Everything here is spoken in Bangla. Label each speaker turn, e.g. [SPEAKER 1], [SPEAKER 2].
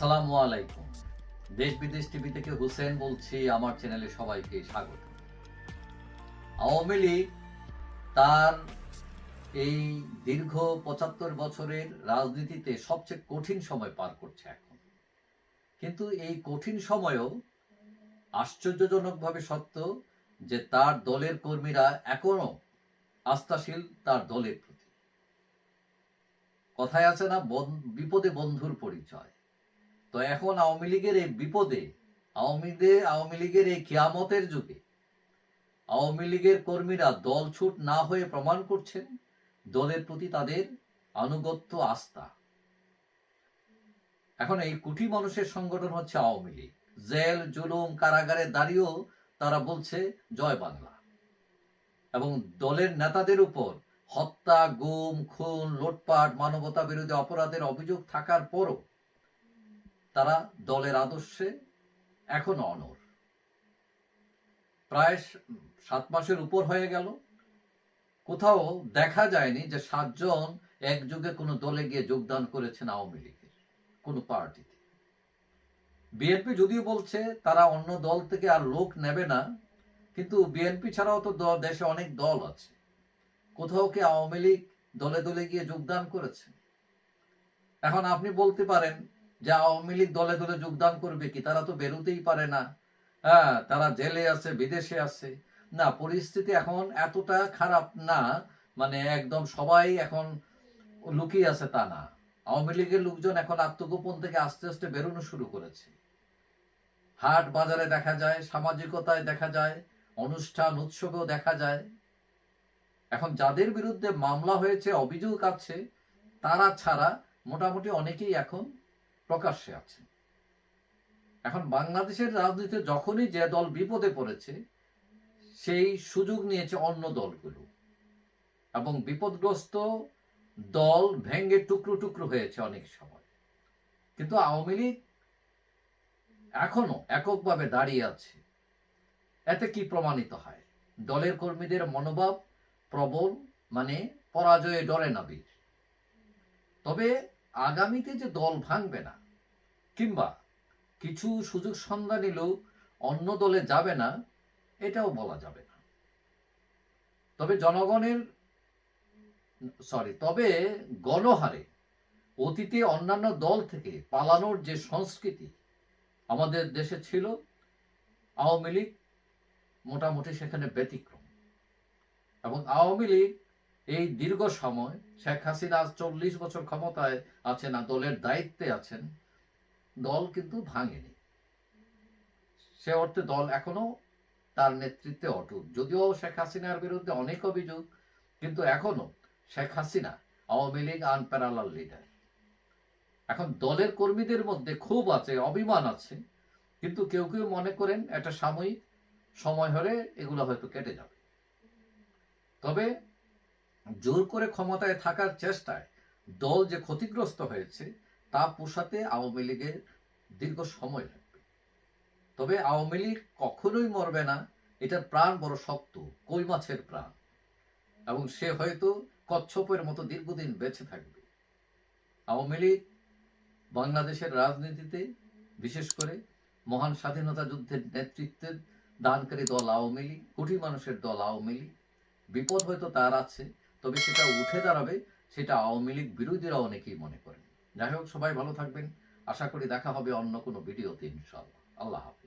[SPEAKER 1] আসসালামু আলাইকুম। দেশ বিদেশ টিভি থেকে হুসেন বলছি। আমার চ্যানেলে সবাইকে স্বাগত। আওয়ামী লীগ তার এই দীর্ঘ ৭৫ বছরের রাজনীতিতে সবচেয়ে কঠিন সময় পার করছে এখন। কিন্তু এই কঠিন সময়েও আশ্চর্যজনকভাবে সত্য যে তার দলের কর্মীরা এখনো আস্থাশীল তার দলের প্রতি। কথায় আছে না, বিপদে বন্ধুর পরিচয়। তো এখন আওয়ামী লীগের এই বিপদে, আওয়ামী লীগের এই কিয়ামতের যুগে আওয়ামী লীগের কর্মীরা দলছুট না হয়ে প্রমাণ করছেন দলের প্রতি তাদের আনুগত্য, আস্থা। এখন এই কোটি মানুষের সংগঠন হচ্ছে আওয়ামী লীগ। জেল, জুলুম, কারাগারে দাঁড়িয়েও তারা বলছে জয় বাংলা। এবং দলের নেতাদের উপর হত্যা, গুম, খুন, লুটপাট, মানবতা বিরোধী অপরাধের অভিযোগ থাকার পরও তারা দলের আদর্শে এখনো অনড়। প্রায় 7 মাসের উপর হয়ে গেল, কোথাও দেখা যায়নি যে 7 জন একযোগে কোনো দলে গিয়ে যোগদান করেছেন আওয়ামী লীগের কোনো পার্টিতে। বিএনপি যদিও বলছে তারা অন্য দল থেকে আর লোক নেবে না, কিন্তু বিএনপি ছাড়াও তো দেশে অনেক দল আছে। কোথাও কি আওয়ামী লীগ দলে দলে গিয়ে যোগদান করেছে? এখন আপনি বলতে পারেন যে আওয়ামী লীগ দলে দলে যোগদান করবে কি, তারা তো বেরোতেই পারে না, হ্যাঁ, তারা জেলে আছে, বিদেশে আছে। না, পরিস্থিতি এখন এতটা খারাপ না, মানে একদম সবাই এখন লুকিয়ে আছে তা না। আওয়ামী লীগের লোকজন এখন আত্মগোপন থেকে আস্তে আস্তে বেরোনো শুরু করেছে। হাট বাজারে দেখা যায়, সামাজিকতায় দেখা যায়, অনুষ্ঠান উৎসবেও দেখা যায়। এখন যাদের বিরুদ্ধে মামলা হয়েছে, অভিযোগ আছে, তারা ছাড়া মোটামুটি অনেকেই এখন প্রকাশ্যে আছে। এখন বাংলাদেশের রাজনীতিতে যখনই যে দল বিপদে পড়েছে, সেই সুযোগ নিয়েছে অন্য দলগুলো, এবং বিপদগ্রস্ত দল ভেঙ্গে টুকরো টুকরো হয়েছে অনেক সময়। কিন্তু আওয়ামী লীগ এখনো এককভাবে দাঁড়িয়ে আছে। এতে কি প্রমাণিত হয়? দলের কর্মীদের মনোভাব প্রবল, মানে পরাজয়ে ডরে না বীর। তবে আগামীতে যে দল ভাঙবে না, কিংবা কিছু সুযোগ সন্ধান নিলেও অন্য দলে যাবে না, এটাও বলা যাবে না। তবে গণহারে অতীতে অন্যান্য দল থেকে পালানোর যে সংস্কৃতি আমাদের দেশে ছিল, আওয়ামী লীগ মোটামুটি সেখানে ব্যতিক্রম। এবং আওয়ামী লীগ এই দীর্ঘ সময়, শেখ হাসিনা 40 বছর ক্ষমতায় আছেন, দলের দায়িত্বে আছেন, দল কিন্তু ভাঙেনি। সে অর্থে দল এখনো তার নেতৃত্বে অটুট। যদিও শেখ হাসিনার বিরুদ্ধে অনেক অভিযোগ, কিন্তু এখনো শেখ হাসিনা আওয়ামী লীগ আনপ্যারালাল লিডার। এখন দলের কর্মীদের মধ্যে ক্ষোভ আছে, অভিমান আছে, কিন্তু কেউ কেউ মনে করেন এটা সাময়িক, সময় হলে এগুলো হয়তো কেটে যাবে। তবে জোর করে ক্ষমতায় থাকার চেষ্টায় দল যে ক্ষতিগ্রস্ত হয়েছে, তা পোষাতে আওয়ামী লীগের দীর্ঘ সময় লাগবে। তবে আওয়ামী লীগ কখনোই মরবে না, এটার প্রাণ বড় শক্ত, কই মাছের প্রাণ, এবং সে হয়তো কচ্ছপের মতো দীর্ঘদিন বেঁচে থাকবে। আওয়ামী লীগ বাংলাদেশের রাজনীতিতে, বিশেষ করে মহান স্বাধীনতা যুদ্ধের নেতৃত্বের দানকারী দল আওয়ামী লীগ, কোটি মানুষের দল আওয়ামী লীগ। বিপদ হয়তো তার আছে, তবে সেটা উঠে দাঁড়াবে, সেটা আওয়ামী লীগ বিরোধীরা অনেকেই মনে করেন। যাই হোক, সবাই ভালো থাকবেন। আশা করি দেখা হবে অন্য কোনো ভিডিওতে, ইনশাআল্লাহ। আল্লাহ হাফেজ।